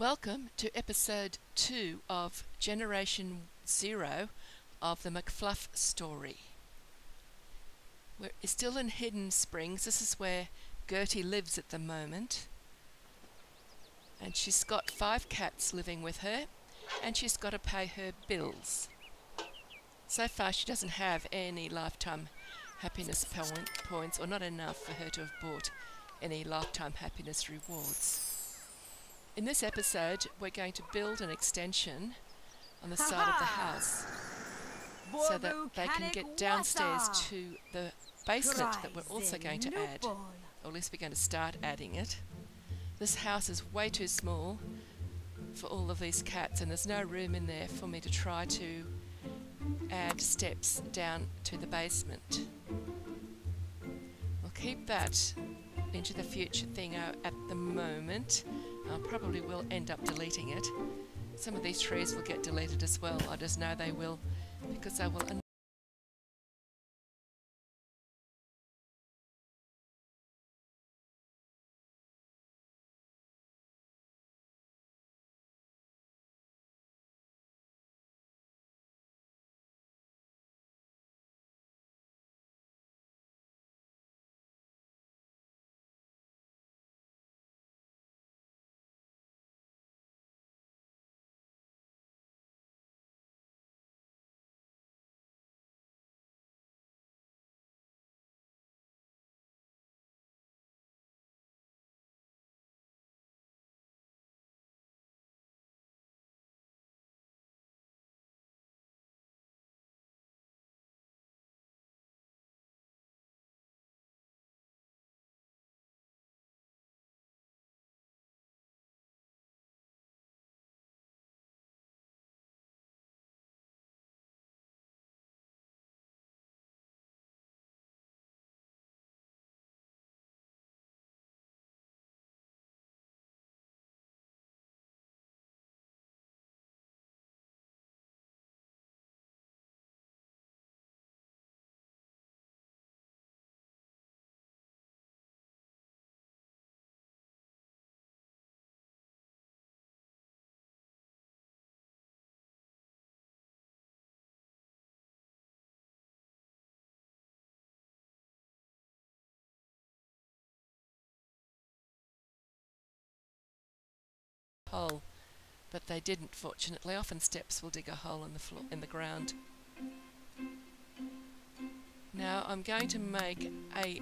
Welcome to episode 2 of Generation 0 of the McFluff story. We're still in Hidden Springs. This is where Gerty lives at the moment. And she's got 5 cats living with her, and she's got to pay her bills. So far she doesn't have any lifetime happiness points, or not enough for her to have bought any lifetime happiness rewards. In this episode, we're going to build an extension on the side of the house so that they can get downstairs to the basement that we're also going to add, or at least we're going to start adding it. This house is way too small for all of these cats, and there's no room in there for me to try to add steps down to the basement. We'll keep that into the future thing at the moment. I probably will end up deleting it. Some of these trees will get deleted as well. I just know they will, because they will hole, but they didn't, fortunately. Often steps will dig a hole in the floor, in the ground. Now I'm going to make a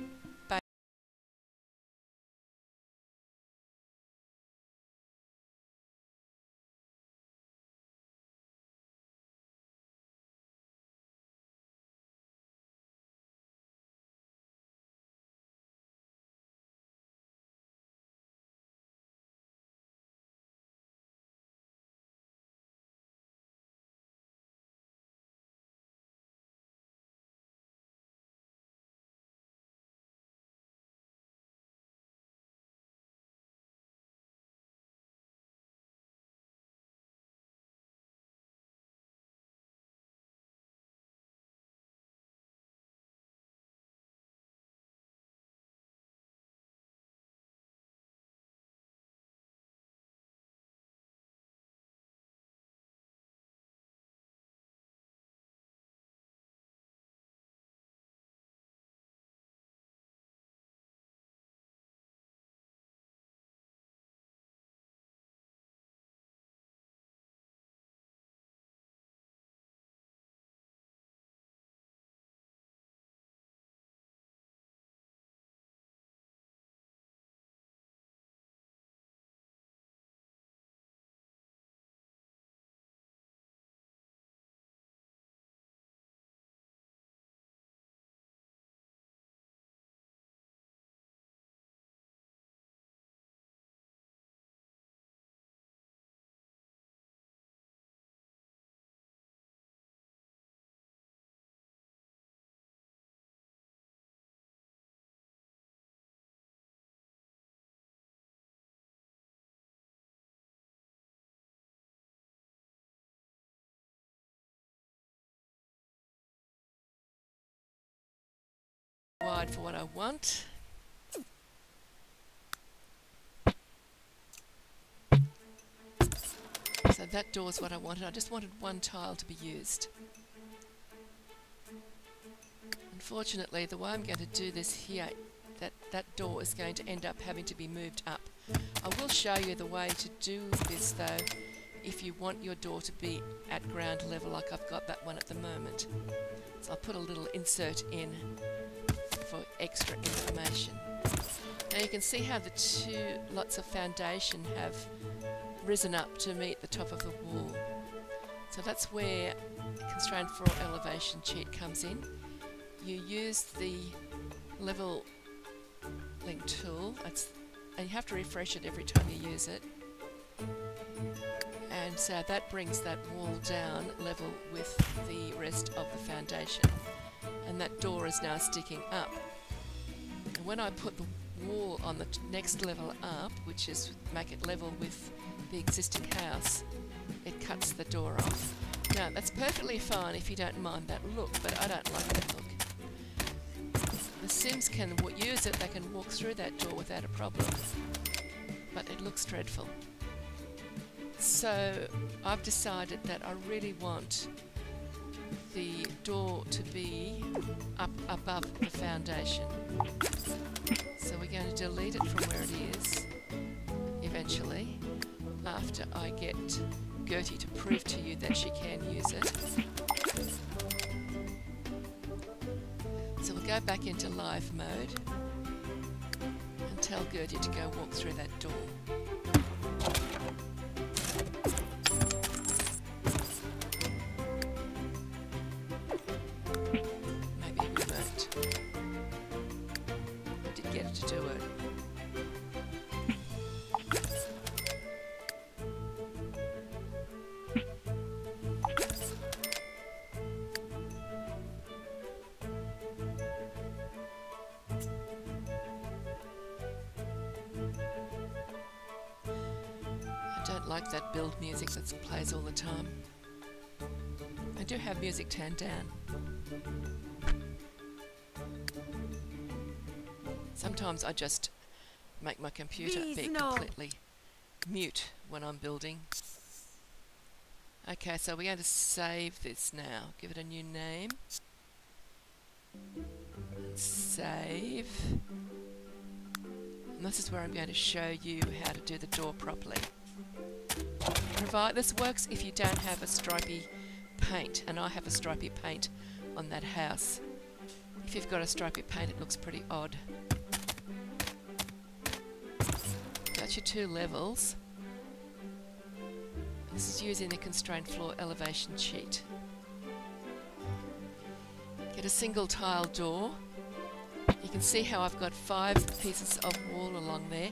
wide for what I want. that door is what I wanted. I just wanted one tile to be used. Unfortunately, the way I'm going to do this here, that door is going to end up having to be moved up. I will show you the way to do this though, if you want your door to be at ground level like I've got that one at the moment. So I'll put a little insert in for extra information. Now you can see how the two lots of foundation have risen up to meet the top of the wall. So that's where the ConstrainFloorElevation cheat comes in. You use the leveling tool, and you have to refresh it every time you use it. And so that brings that wall down level with the rest of the foundation. And that door is now sticking up. And when I put the wall on the next level up, which is make it level with the existing house, it cuts the door off. Now that's perfectly fine if you don't mind that look, but I don't like that look. The Sims can use it, they can walk through that door without a problem, but it looks dreadful. So I've decided that I really want the door to be up above the foundation. So we're going to delete it from where it is eventually, after I get Gerty to prove to you that she can use it. So we'll go back into live mode and tell Gerty to go walk through that door. Maybe we won't. I did get her to do it. I don't like that build music that plays all the time. I do have music turned down. Sometimes I just make my computer be completely mute when I'm building. Okay, so we're going to save this now. Give it a new name. Save. And this is where I'm going to show you how to do the door properly. This works if you don't have a stripy paint, and I have a stripy paint on that house. If you've got a stripy paint, it looks pretty odd. That's your two levels. This is using the ConstrainFloorElevation cheat. Get a single tile door. You can see how I've got 5 pieces of wall along there.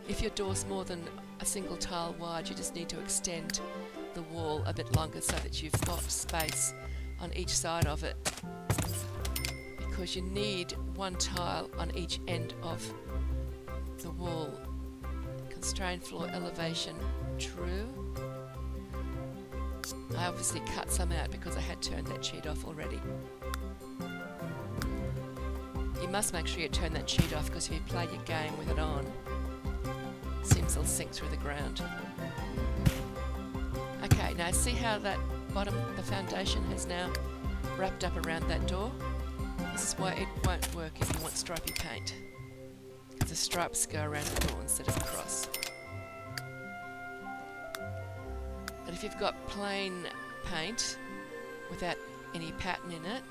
If your door's more than a single tile wide, you just need to extend the wall a bit longer so that you've got space on each side of it, because you need one tile on each end of the wall. ConstrainFloorElevation true. I obviously cut some out because I had turned that cheat off already. You must make sure you turn that cheat off, because if you play your game with it on, Sims will sink through the ground. Okay, now see how that bottom, the foundation has now wrapped up around that door? This is why it won't work if you want stripy paint, because the stripes go around the door instead of across. But if you've got plain paint without any pattern in it,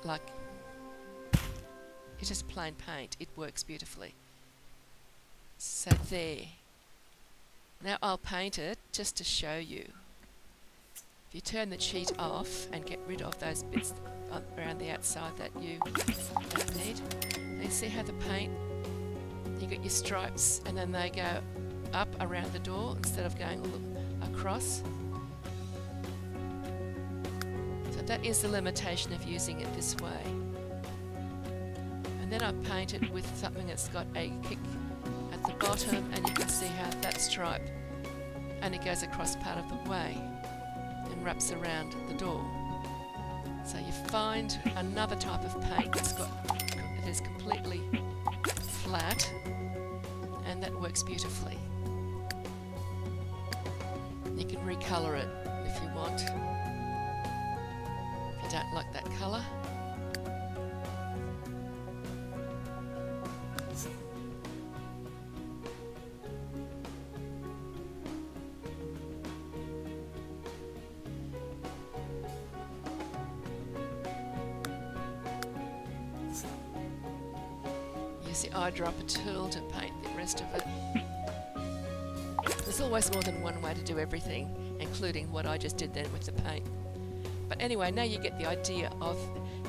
like it's just plain paint, it works beautifully. So there. Now I'll paint it just to show you. If you turn the cheat off and get rid of those bits around the outside that you don't need, now you see how the paint, you got your stripes and then they go up around the door instead of going all across. So that is the limitation of using it this way. And then I paint it with something that's got a kick at the bottom, and you can see how that stripe only goes across part of the way and wraps around the door. So you find another type of paint that is completely flat, and that works beautifully. You can recolour it if you want. If you don't like that colour. Use the eyedropper tool to paint the rest of it. There's always more than one way to do everything, including what I just did then with the paint. But anyway, now you get the idea of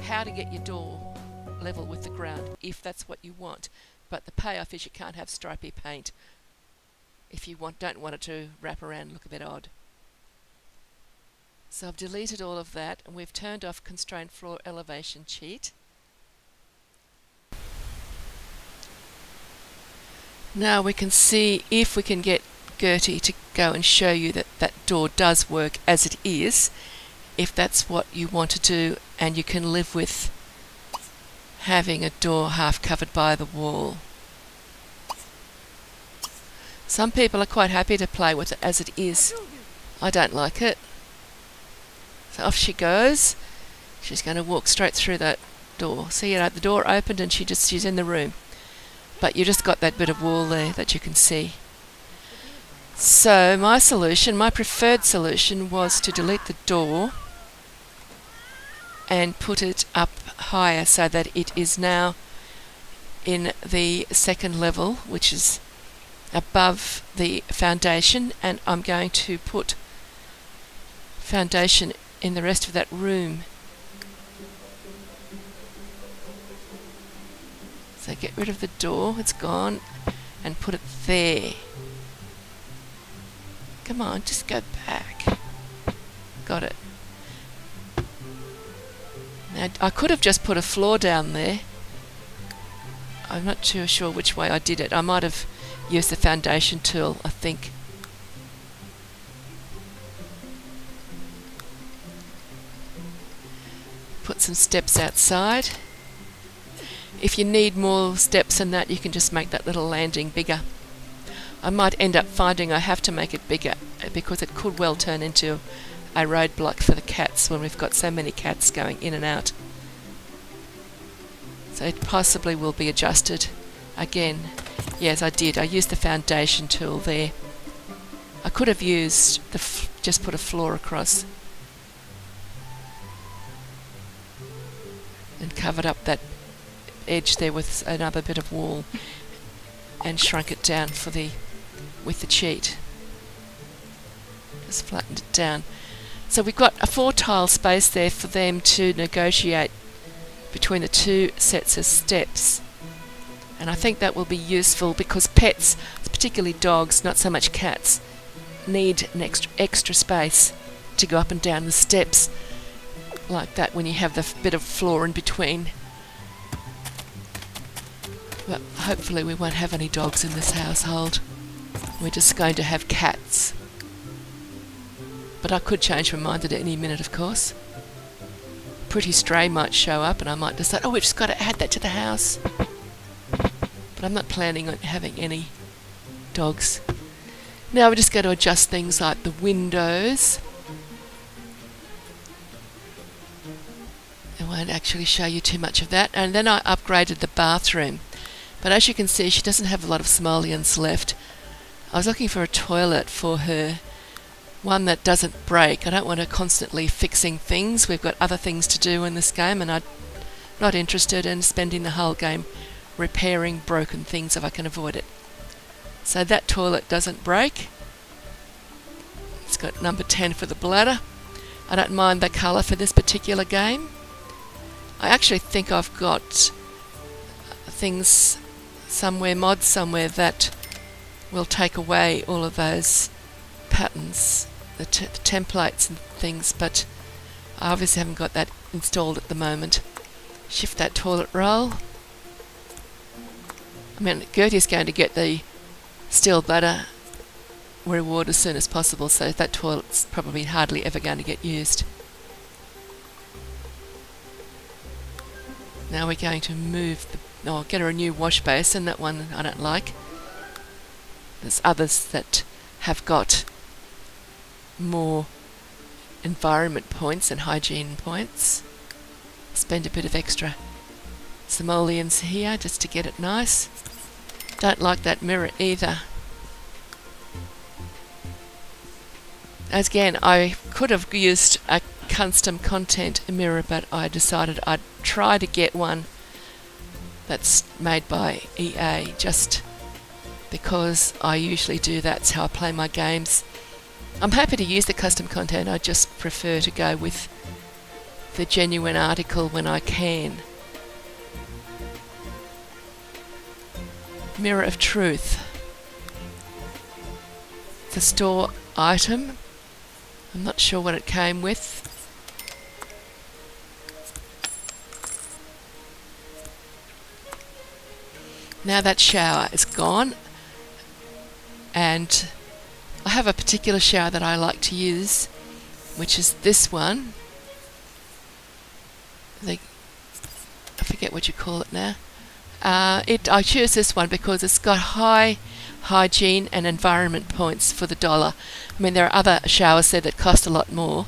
how to get your door level with the ground, if that's what you want. But the payoff is you can't have stripy paint if you don't want it to wrap around and look a bit odd. So I've deleted all of that, and we've turned off ConstrainFloorElevation cheat. Now we can see if we can get Gerty to go and show you that that door does work as it is, if that's what you want to do, and you can live with having a door half covered by the wall. Some people are quite happy to play with it as it is. I don't like it. So off she goes. She's going to walk straight through that door. See, the door opened and she's in the room. But you just got that bit of wall there that you can see. So my solution, my preferred solution, was to delete the door and put it up higher so that it is now in the second level, which is above the foundation, and I'm going to put foundation in the rest of that room. So get rid of the door, it's gone, and put it there. Come on, just go back. Got it. Now, I could have just put a floor down there. I'm not too sure which way I did it. I might have used the foundation tool, I think. Put some steps outside. If you need more steps than that, you can just make that little landing bigger. I might end up finding I have to make it bigger because it could well turn into a roadblock for the cats when we've got so many cats going in and out. So it possibly will be adjusted again. Yes, I did. I used the foundation tool there. I could have used just put a floor across and covered up that edge there with another bit of wall and shrunk it down with the cheat. Just flattened it down. So we've got a 4 tile space there for them to negotiate between the two sets of steps, and I think that will be useful because pets, particularly dogs, not so much cats, need an extra space to go up and down the steps like that when you have the bit of floor in between. But hopefully we won't have any dogs in this household. We're just going to have cats. But I could change my mind at any minute, of course. Pretty Stray might show up and I might decide, oh, we've just got to add that to the house. But I'm not planning on having any dogs. Now we're just going to adjust things like the windows. I won't actually show you too much of that. And then I upgraded the bathroom. But as you can see, she doesn't have a lot of simoleons left. I was looking for a toilet for her, one that doesn't break. I don't want her constantly fixing things. We've got other things to do in this game, and I'm not interested in spending the whole game repairing broken things if I can avoid it. So that toilet doesn't break. It's got number 10 for the bladder. I don't mind the colour for this particular game. I actually think I've got things somewhere, mods somewhere, that will take away all of those patterns, the templates and things, but I obviously haven't got that installed at the moment. Shift that toilet roll. I mean, Gertie's going to get the steel bladder reward as soon as possible, so that toilet's probably hardly ever going to get used. Now we're going to move get her a new wash basin. That one I don't like. There's others that have got more environment points and hygiene points. Spend a bit of extra simoleons here just to get it nice. Don't like that mirror either. Again, I could have used a custom content mirror, but I decided I'd try to get one that's made by EA, just because I usually do. That's how I play my games. I'm happy to use the custom content, I just prefer to go with the genuine article when I can. Mirror of Truth. The store item. I'm not sure what it came with. Now that shower is gone, and I have a particular shower that I like to use, which is this one. I forget what you call it now. I choose this one because it's got high hygiene and environment points for the dollar. I mean, there are other showers there that cost a lot more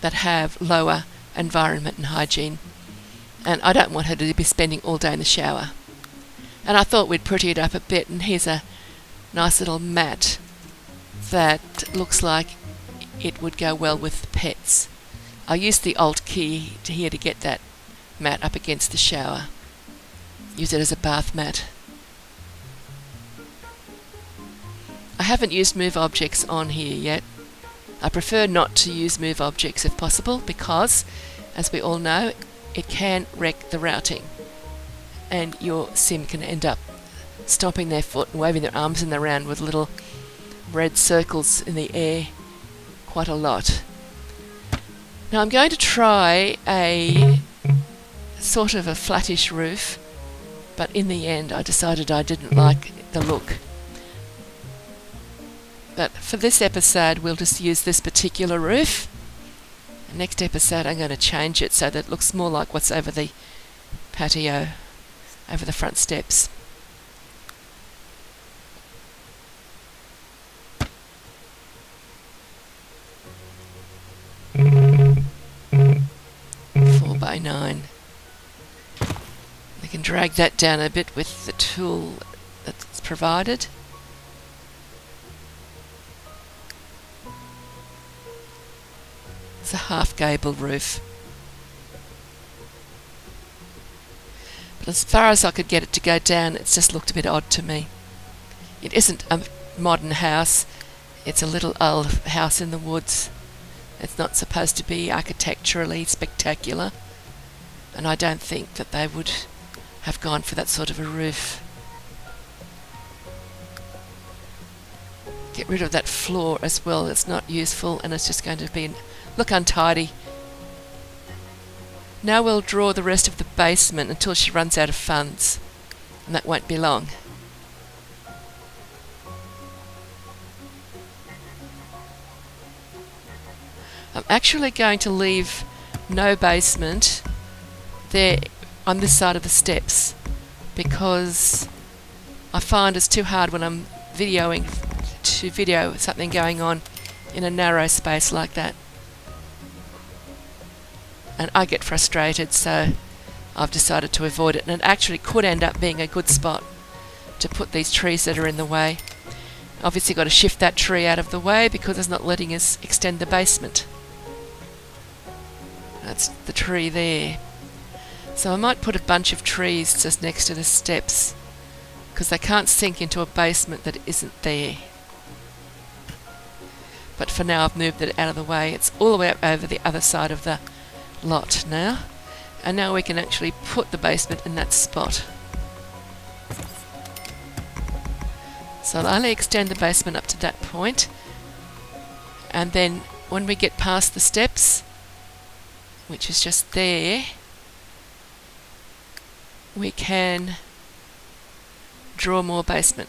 that have lower environment and hygiene, and I don't want her to be spending all day in the shower. And I thought we'd pretty it up a bit, and here's a nice little mat that looks like it would go well with pets. I used the Alt key here to get that mat up against the shower. Use it as a bath mat. I haven't used move objects on here yet. I prefer not to use move objects if possible because, as we all know, it can wreck the routing, and your sim can end up stomping their foot and waving their arms in the round with little red circles in the air quite a lot. Now I'm going to try a sort of a flattish roof, but in the end I decided I didn't like the look. But for this episode we'll just use this particular roof. The next episode I'm going to change it so that it looks more like what's over the patio, over the front steps. By 9. We can drag that down a bit with the tool that's provided. It's a half gable roof. But as far as I could get it to go down, it's just looked a bit odd to me. It isn't a modern house, it's a little old house in the woods. It's not supposed to be architecturally spectacular, and I don't think that they would have gone for that sort of a roof. Get rid of that floor as well, it's not useful and it's just going to look untidy. Now we'll draw the rest of the basement until she runs out of funds, and that won't be long. I'm actually going to leave no basement there on this side of the steps because I find it's too hard when I'm videoing to video something going on in a narrow space like that, and I get frustrated, so I've decided to avoid it, and it actually could end up being a good spot to put these trees that are in the way. Obviously got to shift that tree out of the way because it's not letting us extend the basement. That's the tree there. So I might put a bunch of trees just next to the steps because they can't sink into a basement that isn't there. But for now I've moved it out of the way. It's all the way up over the other side of the lot now. And now we can actually put the basement in that spot. So I'll only extend the basement up to that point. And then when we get past the steps, which is just there, we can draw more basement.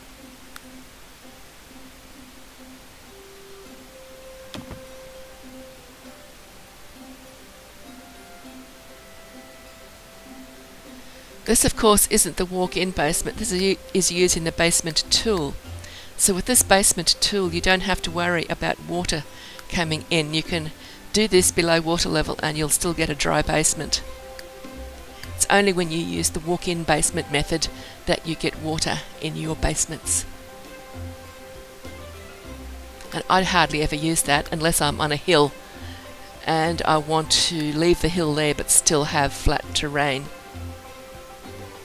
This of course isn't the walk-in basement, this is using the basement tool. So with this basement tool, you don't have to worry about water coming in. You can do this below water level and you'll still get a dry basement. It's only when you use the walk-in basement method that you get water in your basements. And I hardly ever use that unless I'm on a hill and I want to leave the hill there but still have flat terrain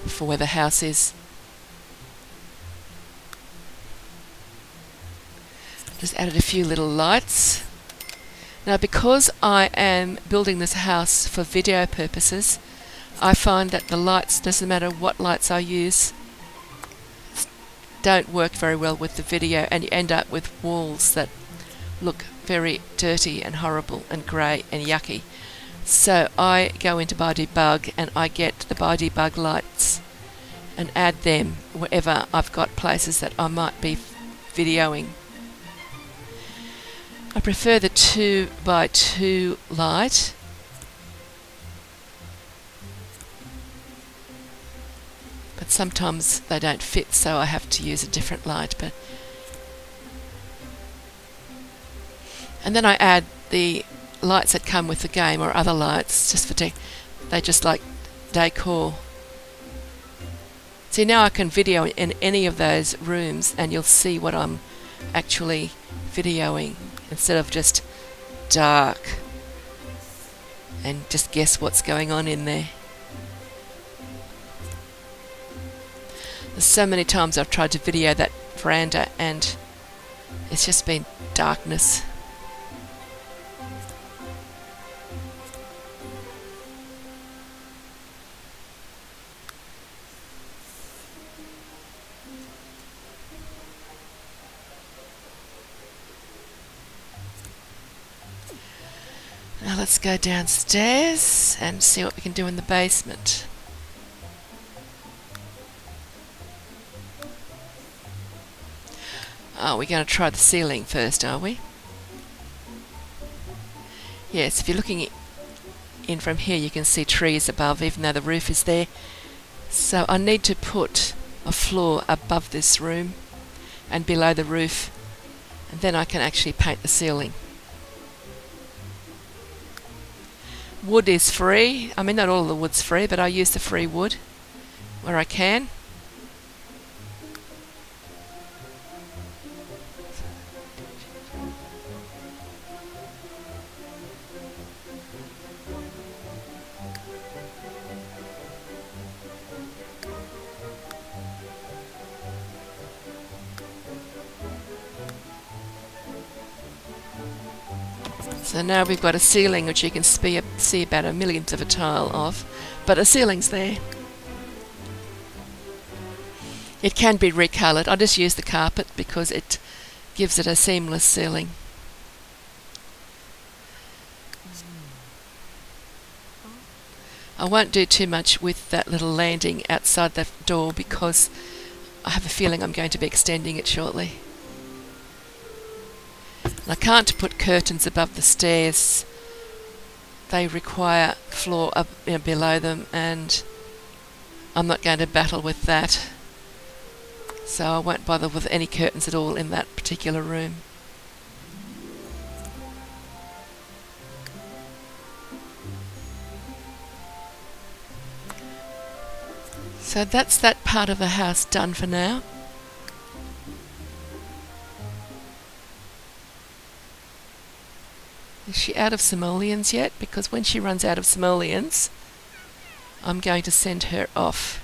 for where the house is. Just added a few little lights. Now because I am building this house for video purposes, I find that the lights, doesn't matter what lights I use, don't work very well with the video, and you end up with walls that look very dirty and horrible and grey and yucky. So I go into Debug and I get the Debug lights and add them wherever I've got places that I might be videoing. I prefer the 2x2 light. But sometimes they don't fit, so I have to use a different light. And then I add the lights that come with the game, or other lights, just for they just like decor. See, now I can video in any of those rooms and you'll see what I'm actually videoing instead of just dark and just guess what's going on in there. There's so many times I've tried to video that veranda and it's just been darkness. Now let's go downstairs and see what we can do in the basement. Oh, we're going to try the ceiling first, are we? Yes, if you're looking in from here you can see trees above, even though the roof is there. So I need to put a floor above this room and below the roof, and then I can actually paint the ceiling. Wood is free. I mean, not all the wood's free, but I use the free wood where I can. So now we've got a ceiling which you can see about a millionth of a tile of, but the ceiling's there. It can be recoloured. I just use the carpet because it gives it a seamless ceiling. I won't do too much with that little landing outside the door because I have a feeling I'm going to be extending it shortly. I can't put curtains above the stairs. They require floor up, below them, and I'm not going to battle with that. So I won't bother with any curtains at all in that particular room. So that's that part of the house done for now. Is she out of simoleons yet? Because when she runs out of simoleons, I'm going to send her off.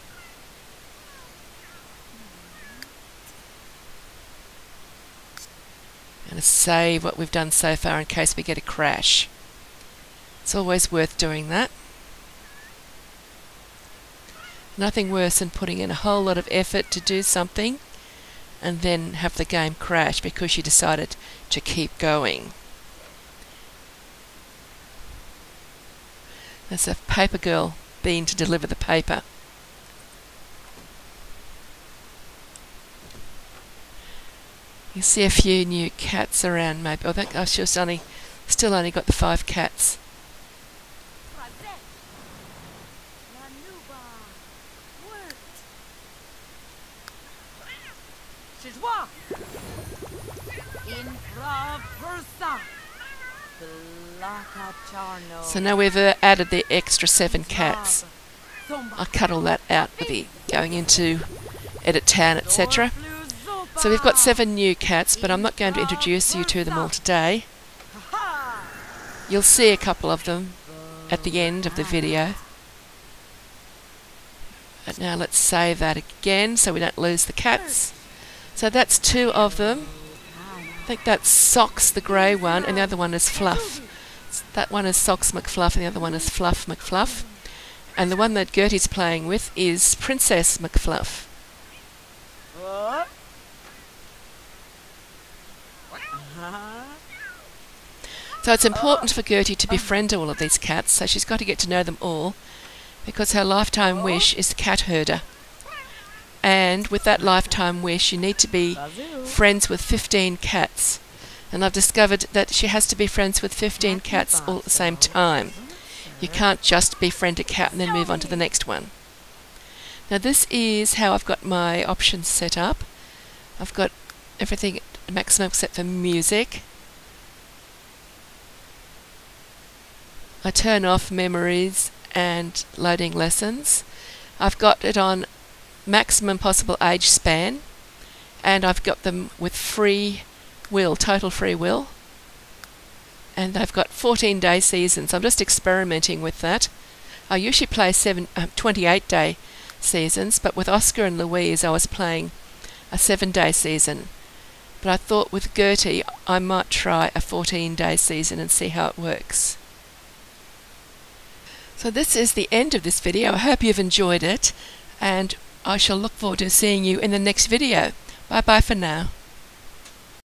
I'm going to save what we've done so far in case we get a crash. It's always worth doing that. Nothing worse than putting in a whole lot of effort to do something and then have the game crash because you decided to keep going. There's a paper girl been to deliver the paper. You see a few new cats around maybe. I think she's still only got the 5 cats. So now we've added the extra 7 cats. I'll cut all that out with the going into Edit Town, etc. So we've got 7 new cats, but I'm not going to introduce you to them all today. You'll see a couple of them at the end of the video. But now let's save that again so we don't lose the cats. So that's 2 of them. I think that's Socks, the grey one, and the other one is Fluff. That one is Socks McFluff and the other one is Fluff McFluff. And the one that Gerty's playing with is Princess McFluff. So it's important for Gerty to befriend all of these cats, so she's got to get to know them all, because her lifetime wish is cat herder. And with that lifetime wish, you need to be friends with 15 cats. And I've discovered that she has to be friends with 15 cats all at the same time. You can't just befriend a cat and then move on to the next one. Now this is how I've got my options set up. I've got everything at maximum except for music. I turn off memories and loading lessons. I've got it on maximum possible age span, and I've got them with free will, total free will, and I've got 14-day seasons. I'm just experimenting with that. I usually play 28-day seasons, but with Oscar and Louise I was playing a 7-day season. But I thought with Gerty I might try a 14-day season and see how it works. So this is the end of this video. I hope you've enjoyed it, and I shall look forward to seeing you in the next video. Bye bye for now.